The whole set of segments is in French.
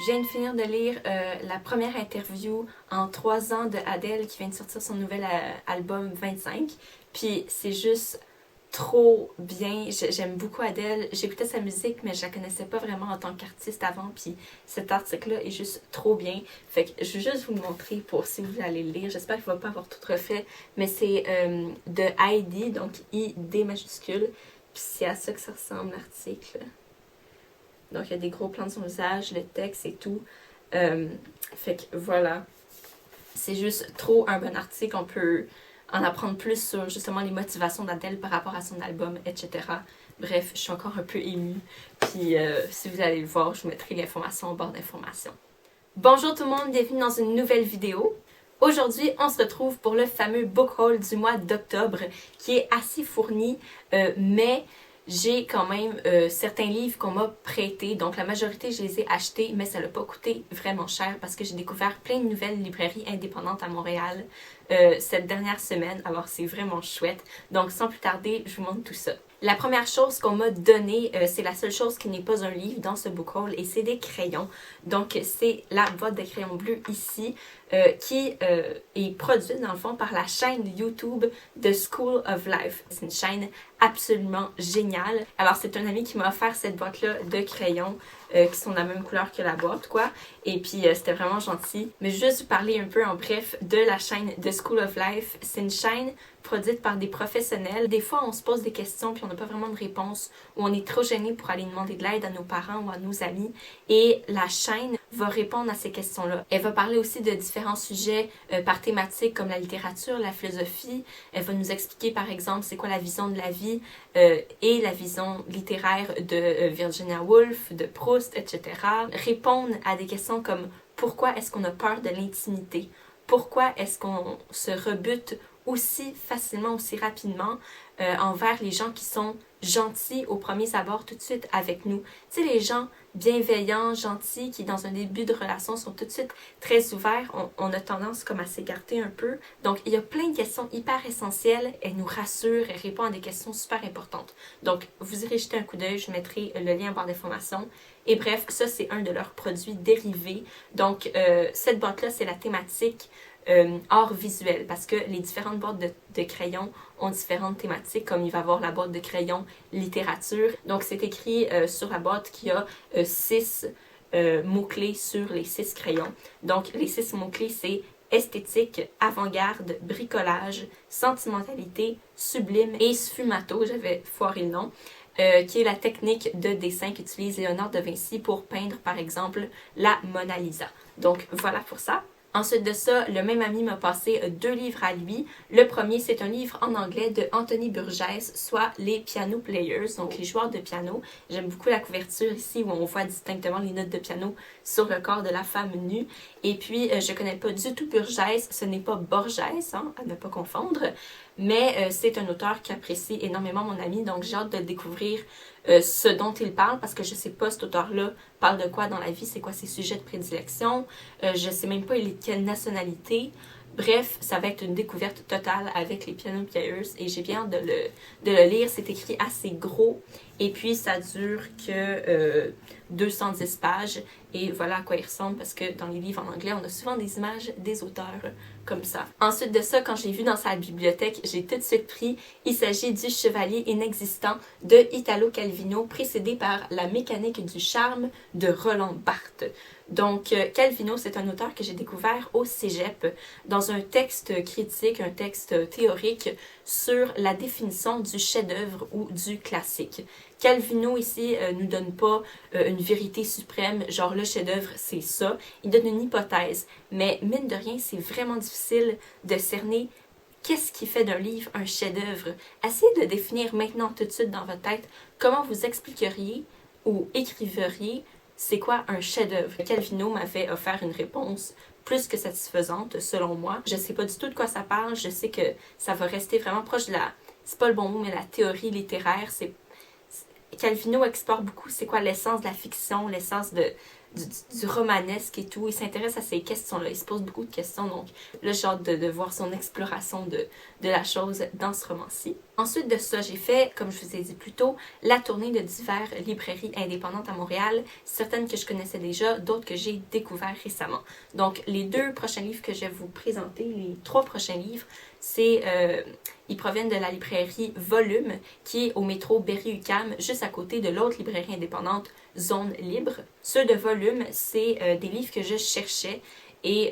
Je viens de finir de lire la première interview en 3 ans de Adele qui vient de sortir son nouvel album 25. Puis c'est juste trop bien. J'aime beaucoup Adele. J'écoutais sa musique, mais je la connaissais pas vraiment en tant qu'artiste avant. Puis cet article-là est juste trop bien. Fait que je vais juste vous le montrer pour si vous voulez aller le lire. J'espère qu'il va pas avoir tout refait. Mais c'est de Heidi, donc I-D majuscule. Puis c'est à ça que ça ressemble l'article. Donc, il y a des gros plans de son visage, le texte et tout. Fait que voilà. C'est juste trop un bon article. On peut en apprendre plus sur justement les motivations d'Adèle par rapport à son album, etc. Bref, je suis encore un peu émue. Puis, si vous allez le voir, je vous mettrai l'information en barre d'informations. Bonjour tout le monde, bienvenue dans une nouvelle vidéo. Aujourd'hui, on se retrouve pour le fameux book haul du mois d'octobre qui est assez fourni, mais j'ai quand même certains livres qu'on m'a prêtés. Donc la majorité, je les ai achetés, mais ça n'a pas coûté vraiment cher parce que j'ai découvert plein de nouvelles librairies indépendantes à Montréal cette dernière semaine. Alors c'est vraiment chouette. Donc sans plus tarder, je vous montre tout ça. La première chose qu'on m'a donnée, c'est la seule chose qui n'est pas un livre dans ce book haul et c'est des crayons. Donc c'est la boîte de crayons bleus ici qui est produite dans le fond par la chaîne YouTube The School of Life. C'est une chaîne absolument géniale. Alors c'est un ami qui m'a offert cette boîte-là de crayons qui sont de la même couleur que la boîte, quoi. Et puis c'était vraiment gentil. Mais juste vous parler un peu en bref de la chaîne The School of Life. C'est une chaîne produite par des professionnels. Des fois, on se pose des questions puis on n'a pas vraiment de réponse ou on est trop gêné pour aller demander de l'aide à nos parents ou à nos amis. Et la chaîne va répondre à ces questions-là. Elle va parler aussi de différents sujets par thématique comme la littérature, la philosophie. Elle va nous expliquer par exemple c'est quoi la vision de la vie et la vision littéraire de Virginia Woolf, de Proust, etc. Répondre à des questions comme pourquoi est-ce qu'on a peur de l'intimité? Pourquoi est-ce qu'on se rebute aussi facilement, aussi rapidement envers les gens qui sont gentils au premier abord tout de suite avec nous. Tu sais, les gens bienveillants, gentils, qui dans un début de relation sont tout de suite très ouverts, on a tendance comme à s'écarter un peu. Donc, il y a plein de questions hyper essentielles. Elle nous rassure, elle répond à des questions super importantes. Donc, vous irez jeter un coup d'œil, je mettrai le lien en barre d'informations. Et bref, ça, c'est un de leurs produits dérivés. Donc, cette boîte-là, c'est la thématique art visuel parce que les différentes boîtes de crayons ont différentes thématiques, comme il va y avoir la boîte de crayons littérature. Donc c'est écrit sur la boîte qu'il y a 6 mots-clés sur les 6 crayons. Donc les 6 mots-clés, c'est esthétique, avant-garde, bricolage, sentimentalité, sublime et sfumato, j'avais foiré le nom. Qui est la technique de dessin qu'utilise Léonard de Vinci pour peindre par exemple la Mona Lisa. Donc voilà pour ça. Ensuite de ça, le même ami m'a passé 2 livres à lui. Le premier, c'est un livre en anglais de Anthony Burgess, soit les piano players, donc les joueurs de piano. J'aime beaucoup la couverture ici où on voit distinctement les notes de piano sur le corps de la femme nue. Et puis, je connais pas du tout Burgess, ce n'est pas Borges, hein, à ne pas confondre, mais c'est un auteur qui apprécie énormément mon ami, donc j'ai hâte de découvrir ce dont il parle parce que je sais pas cet auteur-là parle de quoi dans la vie, c'est quoi ses sujets de prédilection, je sais même pas il est de quelle nationalité. Bref, ça va être une découverte totale avec les Piano Players et j'ai bien hâte de le lire. C'est écrit assez gros et puis ça dure que 210 pages et voilà à quoi il ressemble parce que dans les livres en anglais, on a souvent des images des auteurs comme ça. Ensuite de ça, quand je l'ai vu dans sa bibliothèque, j'ai tout de suite pris. Il s'agit du Chevalier inexistant de Italo Calvino, précédé par La mécanique du charme de Roland Barthes. Donc, Calvino, c'est un auteur que j'ai découvert au cégep dans un texte critique, un texte théorique sur la définition du chef-d'œuvre ou du classique. Calvino, ici, nous donne pas une vérité suprême, genre le chef-d'œuvre, c'est ça. Il donne une hypothèse, mais mine de rien, c'est vraiment difficile de cerner qu'est-ce qui fait d'un livre un chef-d'œuvre. Essayez de définir maintenant tout de suite dans votre tête comment vous expliqueriez ou écriveriez c'est quoi un chef-d'œuvre. Calvino m'avait offert une réponse plus que satisfaisante selon moi. Je sais pas du tout de quoi ça parle, je sais que ça va rester vraiment proche de la, c'est pas le bon mot, mais la théorie littéraire, Calvino explore beaucoup c'est quoi l'essence de la fiction, l'essence du romanesque et tout. Il s'intéresse à ces questions-là. Il se pose beaucoup de questions. Donc là, j'ai hâte de voir son exploration de la chose dans ce roman-ci. Ensuite de ça, j'ai fait, comme je vous ai dit plus tôt, la tournée de diverses librairies indépendantes à Montréal. Certaines que je connaissais déjà, d'autres que j'ai découvertes récemment. Donc les 2 prochains livres que je vais vous présenter, les 3 prochains livres, ils proviennent de la librairie Volume, qui est au métro Berry-UQAM, juste à côté de l'autre librairie indépendante, Zone Libre. Ceux de Volume, c'est des livres que je cherchais. Et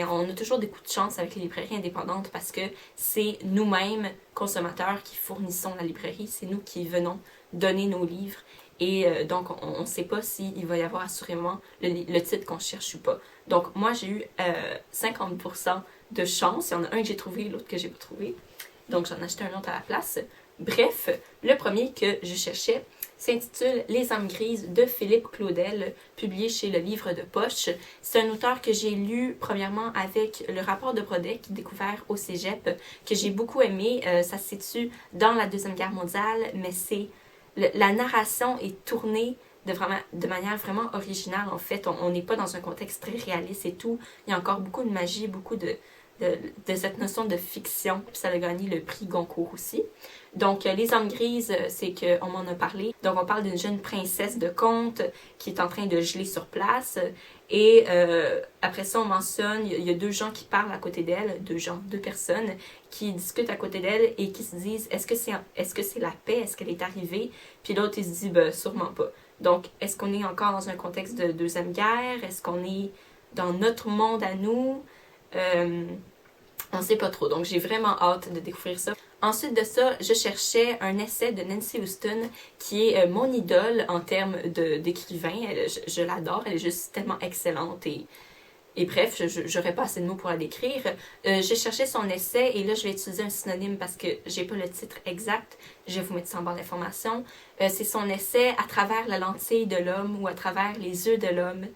on a toujours des coups de chance avec les librairies indépendantes parce que c'est nous-mêmes, consommateurs, qui fournissons la librairie. C'est nous qui venons donner nos livres. Et donc, on ne sait pas s'il va y avoir assurément le titre qu'on cherche ou pas. Donc, moi, j'ai eu 50% de chance. Il y en a un que j'ai trouvé, l'autre que j'ai pas trouvé. Donc, j'en ai acheté un autre à la place. Bref, le premier que je cherchais s'intitule Les âmes grises de Philippe Claudel, publié chez Le Livre de Poche. C'est un auteur que j'ai lu premièrement avec le rapport de Brodet, découvert au cégep, que j'ai beaucoup aimé. Ça se situe dans la Deuxième Guerre mondiale, mais la narration est tournée de manière vraiment originale. En fait, on n'est pas dans un contexte très réaliste et tout. Il y a encore beaucoup de magie, beaucoup de cette notion de fiction. Puis ça a gagné le prix Goncourt aussi. Donc, Les âmes grises, c'est qu'on m'en a parlé. Donc, on parle d'une jeune princesse de conte qui est en train de geler sur place. Et après ça, on mentionne, il y a 2 gens qui parlent à côté d'elle, 2 personnes qui discutent à côté d'elle et qui se disent, est-ce que c'est la paix? Est-ce qu'elle est arrivée? Puis l'autre, il se dit, sûrement pas. Donc, est-ce qu'on est encore dans un contexte de Deuxième Guerre? Est-ce qu'on est dans notre monde à nous? On sait pas trop, donc j'ai vraiment hâte de découvrir ça. Ensuite de ça, je cherchais un essai de Nancy Houston qui est mon idole en termes d'écrivain. Je l'adore, elle est juste tellement excellente et bref, j'aurais pas assez de mots pour la décrire. J'ai cherché son essai et là je vais utiliser un synonyme parce que j'ai pas le titre exact. Je vais vous mettre ça en barre d'informations. C'est son essai à travers la lentille de l'homme ou à travers les yeux de l'homme.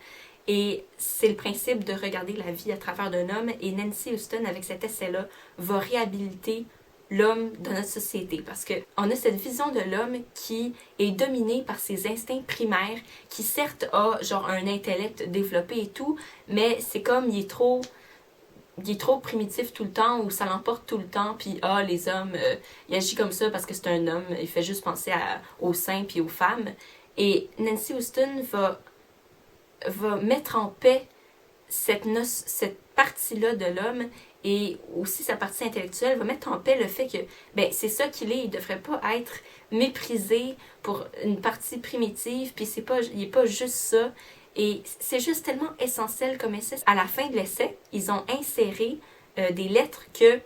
Et c'est le principe de regarder la vie à travers d'un homme. Et Nancy Houston, avec cet essai-là, va réhabiliter l'homme dans notre société. Parce qu'on a cette vision de l'homme qui est dominé par ses instincts primaires, qui certes a genre un intellect développé et tout, mais c'est comme il est trop primitif tout le temps, ou ça l'emporte tout le temps, puis les hommes, il agit comme ça parce que c'est un homme, il fait juste penser aux saints puis aux femmes. Et Nancy Houston va mettre en paix cette partie-là de l'homme et aussi sa partie intellectuelle, va mettre en paix le fait que c'est ça qu'il est, il ne devrait pas être méprisé pour une partie primitive, puis il n'est pas juste ça. Et c'est juste tellement essentiel comme essai. À la fin de l'essai, ils ont inséré des lettres que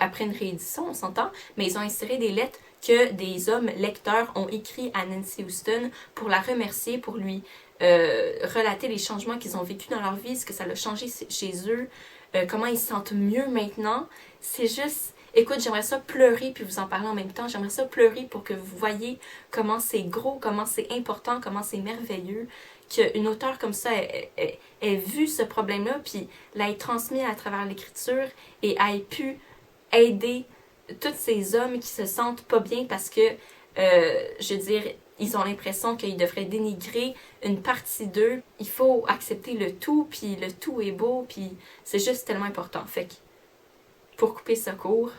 après une réédition, on s'entend, mais ils ont inséré des lettres que des hommes lecteurs ont écrit à Nancy Houston pour la remercier, pour lui relater les changements qu'ils ont vécus dans leur vie, ce que ça a changé chez eux, comment ils se sentent mieux maintenant. C'est juste, écoute, j'aimerais ça pleurer puis vous en parler en même temps. J'aimerais ça pleurer pour que vous voyez comment c'est gros, comment c'est important, comment c'est merveilleux qu'une auteure comme ça ait vu ce problème-là puis l'ait transmis à travers l'écriture et ait pu aider tous ces hommes qui se sentent pas bien parce que, je veux dire, ils ont l'impression qu'ils devraient dénigrer une partie d'eux. Il faut accepter le tout, puis le tout est beau, puis c'est juste tellement important. Fait que, pour couper ce court,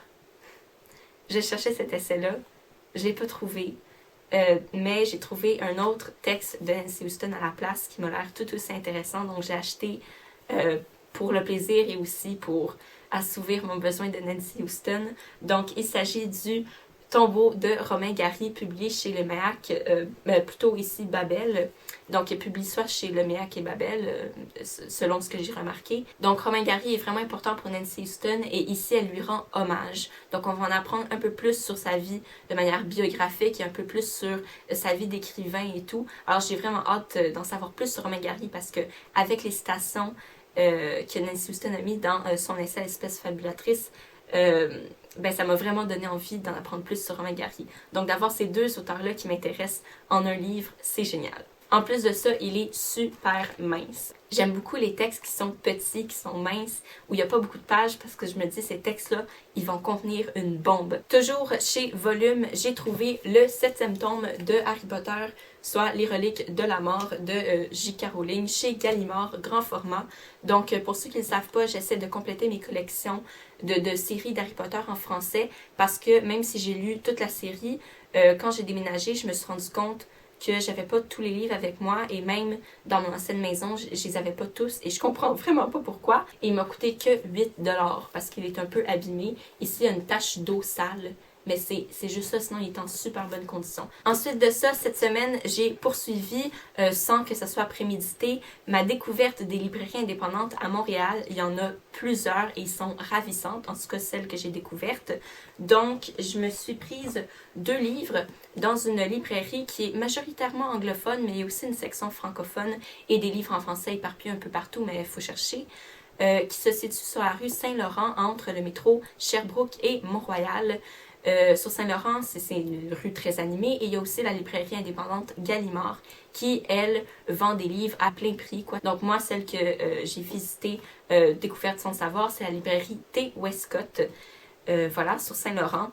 j'ai cherché cet essai-là, je l'ai pas trouvé, mais j'ai trouvé un autre texte de Nancy Houston à la place qui m'a l'air tout aussi intéressant, donc j'ai acheté pour le plaisir et aussi pour assouvir mon besoin de Nancy Houston. Donc, il s'agit du Tombeau de Romain Gary, publié chez Le Méac, plutôt ici Babel. Donc, il publie soit chez Le Méac et Babel, selon ce que j'ai remarqué. Donc, Romain Gary est vraiment important pour Nancy Houston et ici, elle lui rend hommage. Donc, on va en apprendre un peu plus sur sa vie de manière biographique et un peu plus sur sa vie d'écrivain et tout. Alors, j'ai vraiment hâte d'en savoir plus sur Romain Gary parce que avec les citations que Nancy Houston a mis dans son essai L'espèce fabulatrice, ça m'a vraiment donné envie d'en apprendre plus sur Romain Gary. Donc d'avoir ces 2 auteurs-là qui m'intéressent en un livre, c'est génial. En plus de ça, il est super mince. J'aime beaucoup les textes qui sont petits, qui sont minces, où il n'y a pas beaucoup de pages parce que je me dis ces textes-là, ils vont contenir une bombe. Toujours chez Volume, j'ai trouvé le 7e tome de Harry Potter, soit Les Reliques de la Mort de J.K. Rowling chez Gallimard, grand format. Donc pour ceux qui ne le savent pas, j'essaie de compléter mes collections de séries d'Harry Potter en français parce que même si j'ai lu toute la série, quand j'ai déménagé, je me suis rendu compte que j'avais pas tous les livres avec moi et même dans mon ancienne maison, je les avais pas tous et je comprends vraiment pas pourquoi. Et il m'a coûté que 8$ parce qu'il est un peu abîmé. Ici, il y a une tache d'eau sale. Mais c'est juste ça, sinon il est en super bonne condition. Ensuite de ça, cette semaine, j'ai poursuivi, sans que ça soit prémédité, ma découverte des librairies indépendantes à Montréal. Il y en a plusieurs et ils sont ravissantes, en tout cas celles que j'ai découvertes. Donc, je me suis prise 2 livres dans une librairie qui est majoritairement anglophone, mais il y a aussi une section francophone et des livres en français éparpillés un peu partout, mais il faut chercher. Qui se situe sur la rue Saint-Laurent entre le métro Sherbrooke et Mont-Royal. Sur Saint-Laurent, c'est une rue très animée et il y a aussi la librairie indépendante Gallimard qui, elle, vend des livres à plein prix, quoi. Donc moi, celle que j'ai visitée, découverte sans le savoir, c'est la librairie T. Westcott, voilà, sur Saint-Laurent.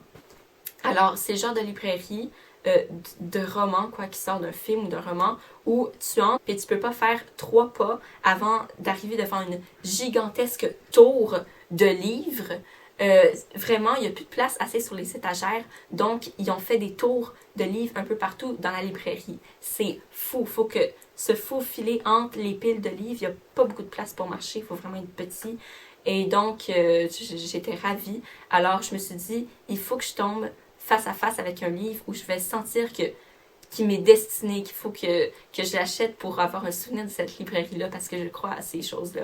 Alors, c'est le genre de librairie de roman, quoi, qui sort d'un film ou d'un roman, où tu entres et tu peux pas faire 3 pas avant d'arriver devant une gigantesque tour de livres. Vraiment, il n'y a plus de place assez sur les étagères, donc ils ont fait des tours de livres un peu partout dans la librairie. C'est fou, faut que se faufiler entre les piles de livres, il n'y a pas beaucoup de place pour marcher, il faut vraiment être petit. Et donc, j'étais ravie. Alors, je me suis dit, il faut que je tombe face à face avec un livre où je vais sentir qu'il m'est destiné, qu'il faut que je l'achète pour avoir un souvenir de cette librairie-là parce que je crois à ces choses-là.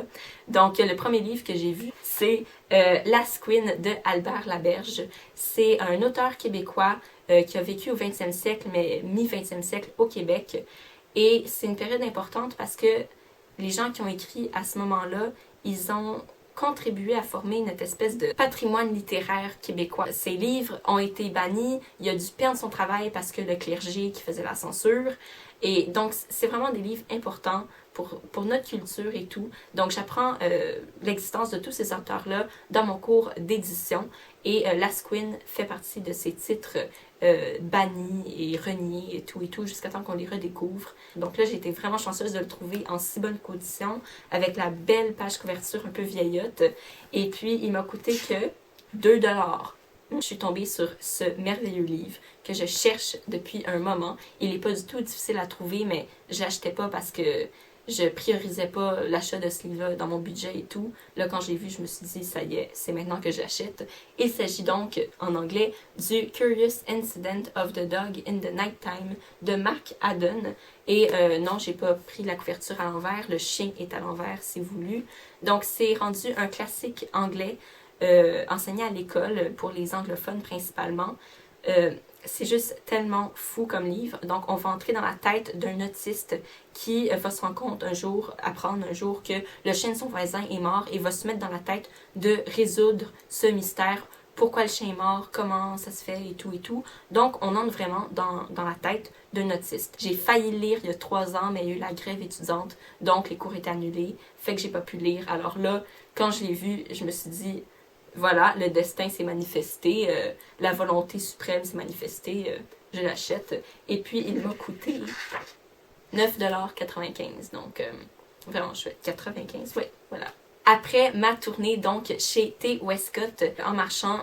Donc, le premier livre que j'ai vu, c'est Last Queen de Albert Laberge. C'est un auteur québécois qui a vécu au 20e siècle, mais mi-20e siècle au Québec. Et c'est une période importante parce que les gens qui ont écrit à ce moment-là, ils ont contribué à former une espèce de patrimoine littéraire québécois. Ses livres ont été bannis, il a dû perdre son travail parce que le clergé qui faisait la censure. Et donc, c'est vraiment des livres importants pour notre culture et tout. Donc, j'apprends l'existence de tous ces auteurs-là dans mon cours d'édition. Et Last Queen fait partie de ces titres bannis et reniés et tout, jusqu'à temps qu'on les redécouvre. Donc là, j'ai été vraiment chanceuse de le trouver en si bonne condition, avec la belle page couverture un peu vieillotte. Et puis, il m'a coûté que 2$. Je suis tombée sur ce merveilleux livre que je cherche depuis un moment. Il n'est pas du tout difficile à trouver, mais je l'achetais pas parce que je priorisais pas l'achat de ce livre-là dans mon budget et tout. Là, quand je l'ai vu, je me suis dit, ça y est, c'est maintenant que j'achète. Il s'agit donc, en anglais, du Curious Incident of the Dog in the Nighttime de Mark Haddon. Et non, j'ai pas pris la couverture à l'envers. Le chien est à l'envers, si voulu. Donc, c'est rendu un classique anglais enseigné à l'école pour les anglophones principalement. C'est juste tellement fou comme livre. Donc, on va entrer dans la tête d'un autiste qui va se rendre compte apprendre un jour que le chien de son voisin est mort et va se mettre dans la tête de résoudre ce mystère. Pourquoi le chien est mort, comment ça se fait et tout. Donc, on entre vraiment dans la tête d'un autiste. J'ai failli le lire il y a 3 ans, mais il y a eu la grève étudiante, donc les cours étaient annulés, fait que j'ai pas pu le lire. Alors là, quand je l'ai vu, je me suis dit, voilà, le destin s'est manifesté, la volonté suprême s'est manifestée, je l'achète. Et puis, il m'a coûté 9,95$. Donc, vraiment chouette. 95$, oui, voilà. Après ma tournée, donc, chez T. Westcott, en marchant,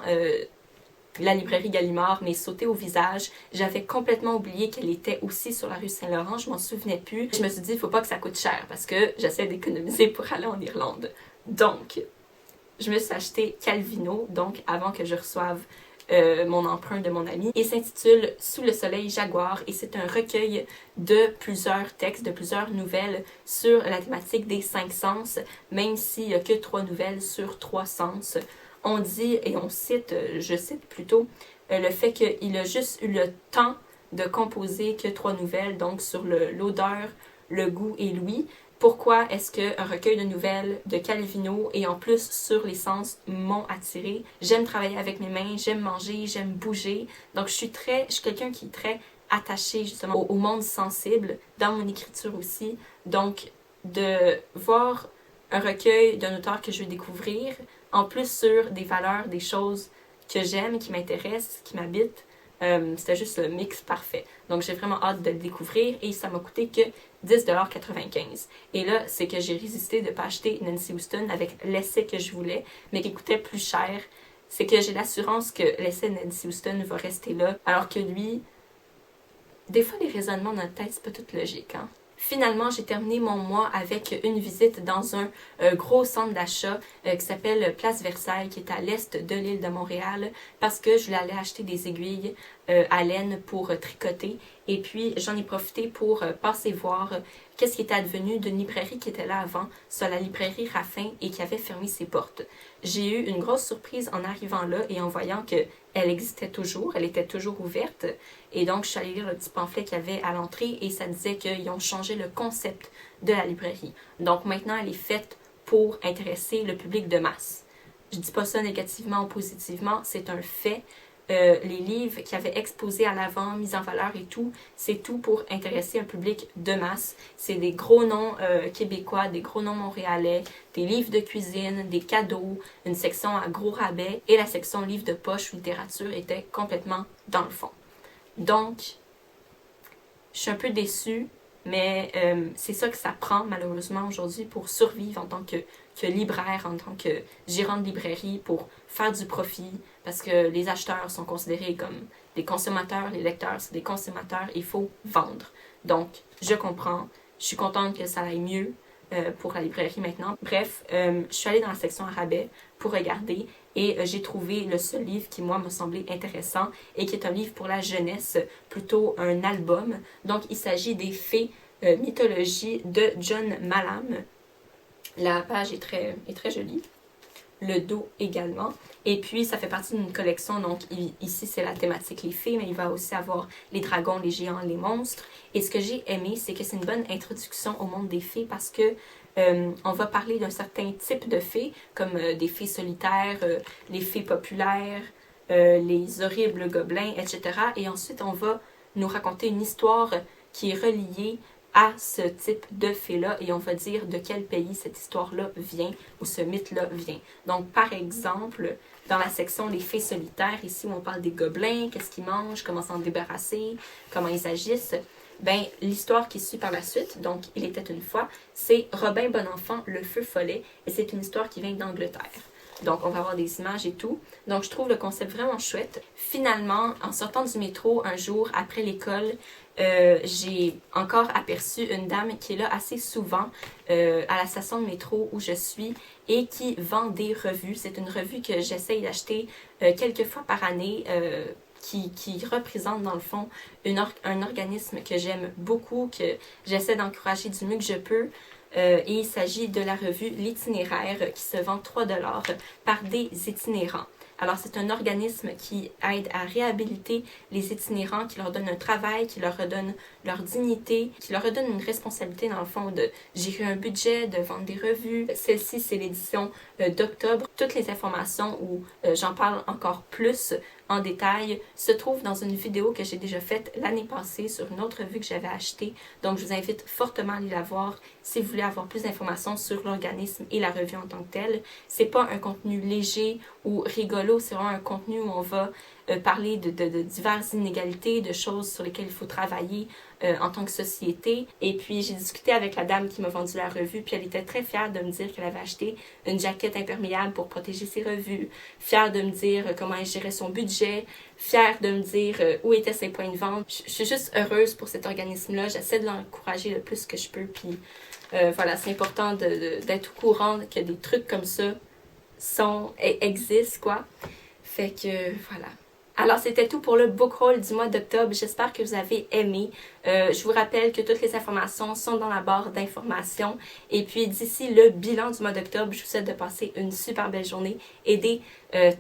la librairie Gallimard m'est sautée au visage. J'avais complètement oublié qu'elle était aussi sur la rue Saint-Laurent, je m'en souvenais plus. Je me suis dit, il faut pas que ça coûte cher parce que j'essaie d'économiser pour aller en Irlande. Donc, je me suis acheté Calvino, donc avant que je reçoive mon emprunt de mon ami. Il s'intitule Sous le soleil jaguar et c'est un recueil de plusieurs textes, de plusieurs nouvelles sur la thématique des 5 sens, même s'il n'y a que 3 nouvelles sur 3 sens. On dit, et on cite, je cite plutôt, le fait qu'il a juste eu le temps de composer que 3 nouvelles, donc sur l'odeur, le goût et l'ouïe. Pourquoi est-ce qu'un recueil de nouvelles de Calvino et en plus sur les sens m'ont attiré? J'aime travailler avec mes mains, j'aime manger, j'aime bouger. Donc je suis quelqu'un qui est très attaché justement au monde sensible, dans mon écriture aussi. Donc de voir un recueil d'un auteur que je veux découvrir, en plus sur des valeurs, des choses que j'aime, qui m'intéressent, qui m'habitent. C'était juste le mix parfait. Donc j'ai vraiment hâte de le découvrir et ça m'a coûté que 10,95$. Et là, c'est que j'ai résisté de ne pas acheter Nancy Houston avec l'essai que je voulais, mais qui coûtait plus cher. C'est que j'ai l'assurance que l'essai de Nancy Houston va rester là, alors que lui, des fois les raisonnements dans notre tête, c'est pas tout logique, hein. Finalement, j'ai terminé mon mois avec une visite dans un gros centre d'achat qui s'appelle Place Versailles, qui est à l'est de l'île de Montréal, parce que je voulais aller acheter des aiguilles à laine pour tricoter. Et puis, j'en ai profité pour passer voir qu'est-ce qui était advenu d'une librairie qui était là avant, soit la librairie Raffin, et qui avait fermé ses portes. J'ai eu une grosse surprise en arrivant là et en voyant qu'elle existait toujours, elle était toujours ouverte. Et donc, je suis allée lire le petit pamphlet qu'il y avait à l'entrée et ça disait qu'ils ont changé le concept de la librairie. Donc, maintenant, elle est faite pour intéresser le public de masse. Je dis pas ça négativement ou positivement, c'est un fait. Les livres qui avaient exposés à l'avant, mis en valeur et tout, c'est tout pour intéresser un public de masse. C'est des gros noms québécois, des gros noms montréalais, des livres de cuisine, des cadeaux, une section à gros rabais et la section livres de poche ou littérature était complètement dans le fond. Donc, je suis un peu déçue, mais c'est ça que ça prend malheureusement aujourd'hui pour survivre en tant que libraire, en tant que gérant de librairie, pour faire du profit, parce que les acheteurs sont considérés comme des consommateurs, les lecteurs c'est des consommateurs, il faut vendre. Donc, je comprends, je suis contente que ça aille mieux pour la librairie maintenant. Bref, je suis allée dans la section à rabais pour regarder et j'ai trouvé le seul livre qui, moi, m'a semblé intéressant et qui est un livre pour la jeunesse, plutôt un album. Donc, il s'agit des Fées mythologie de John Mallam. La page est très jolie. Le dos également. Et puis, ça fait partie d'une collection. Donc, ici, c'est la thématique les fées, mais il va aussi avoir les dragons, les géants, les monstres. Et ce que j'ai aimé, c'est que c'est une bonne introduction au monde des fées parce que on va parler d'un certain type de fées, comme des fées solitaires, les fées populaires, les horribles gobelins, etc. Et ensuite, on va nous raconter une histoire qui est reliée à ce type de fée-là et on va dire de quel pays cette histoire-là vient ou ce mythe-là vient. Donc, par exemple, dans la section Les fées solitaires, ici où on parle des gobelins, qu'est-ce qu'ils mangent, comment s'en débarrasser, comment ils agissent, ben, l'histoire qui suit par la suite, donc Il était une fois, c'est Robin Bonenfant, le feu follet, et c'est une histoire qui vient d'Angleterre. Donc, on va avoir des images et tout. Donc, je trouve le concept vraiment chouette. Finalement, en sortant du métro un jour après l'école, j'ai encore aperçu une dame qui est là assez souvent à la station de métro où je suis et qui vend des revues. C'est une revue que j'essaye d'acheter quelques fois par année qui représente dans le fond un organisme que j'aime beaucoup, que j'essaie d'encourager du mieux que je peux. Et il s'agit de la revue L'Itinéraire qui se vend 3$ par des itinérants. Alors, c'est un organisme qui aide à réhabiliter les itinérants, qui leur donne un travail, qui leur redonne leur dignité, qui leur redonne une responsabilité, dans le fond, de gérer un budget, de vendre des revues. Celle-ci, c'est l'édition d'octobre. Toutes les informations où j'en parle encore plus en détail se trouvent dans une vidéo que j'ai déjà faite l'année passée sur une autre revue que j'avais achetée. Donc, je vous invite fortement à aller la voir si vous voulez avoir plus d'informations sur l'organisme et la revue en tant que telle. C'est pas un contenu léger ou rigolo, c'est vraiment un contenu où on va parler de diverses inégalités, de choses sur lesquelles il faut travailler en tant que société. Et puis, j'ai discuté avec la dame qui m'a vendu la revue, puis elle était très fière de me dire qu'elle avait acheté une jaquette imperméable pour protéger ses revues, fière de me dire comment elle gérait son budget, fière de me dire où étaient ses points de vente. Je suis juste heureuse pour cet organisme-là. J'essaie de l'encourager le plus que je peux, puis voilà, c'est important d'être au courant que des trucs comme ça existent, quoi. Fait que, voilà. Alors, c'était tout pour le book haul du mois d'octobre. J'espère que vous avez aimé. Je vous rappelle que toutes les informations sont dans la barre d'informations. Et puis, d'ici le bilan du mois d'octobre, je vous souhaite de passer une super belle journée et des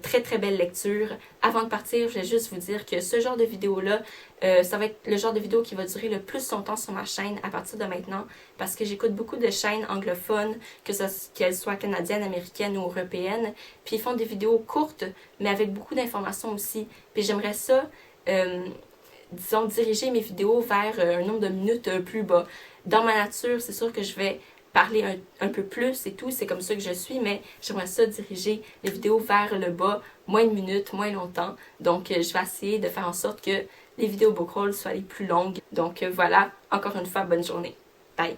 très très belles lectures. Avant de partir, je vais juste vous dire que ce genre de vidéo-là, ça va être le genre de vidéo qui va durer le plus longtemps sur ma chaîne à partir de maintenant parce que j'écoute beaucoup de chaînes anglophones, qu'elles soient canadiennes, américaines ou européennes. Puis ils font des vidéos courtes, mais avec beaucoup d'informations aussi. Puis j'aimerais ça, disons, diriger mes vidéos vers un nombre de minutes plus bas. Dans ma nature, c'est sûr que je vais parler un peu plus et tout, c'est comme ça que je suis, mais j'aimerais ça diriger les vidéos vers le bas, moins de minutes, moins longtemps. Donc, je vais essayer de faire en sorte que les vidéos book haul soient les plus longues. Donc, voilà, encore une fois, bonne journée. Bye!